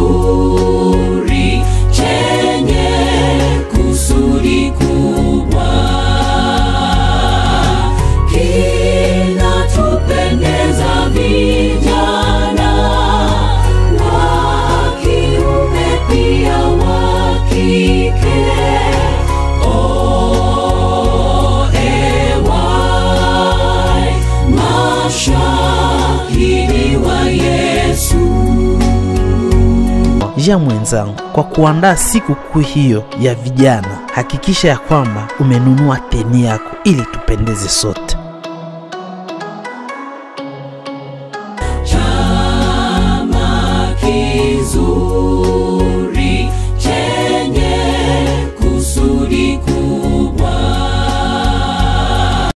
kizuri chenye kusudi kubwa, kinatupendeza vijana wa kiume pia wa kike. Mashahidi wa Yesu. Ja mwenzangu, kwa kuandaa siku kuu hiyo ya vijana, hakikisha ya kwamba umenunua teni yako ili tupendeze sote.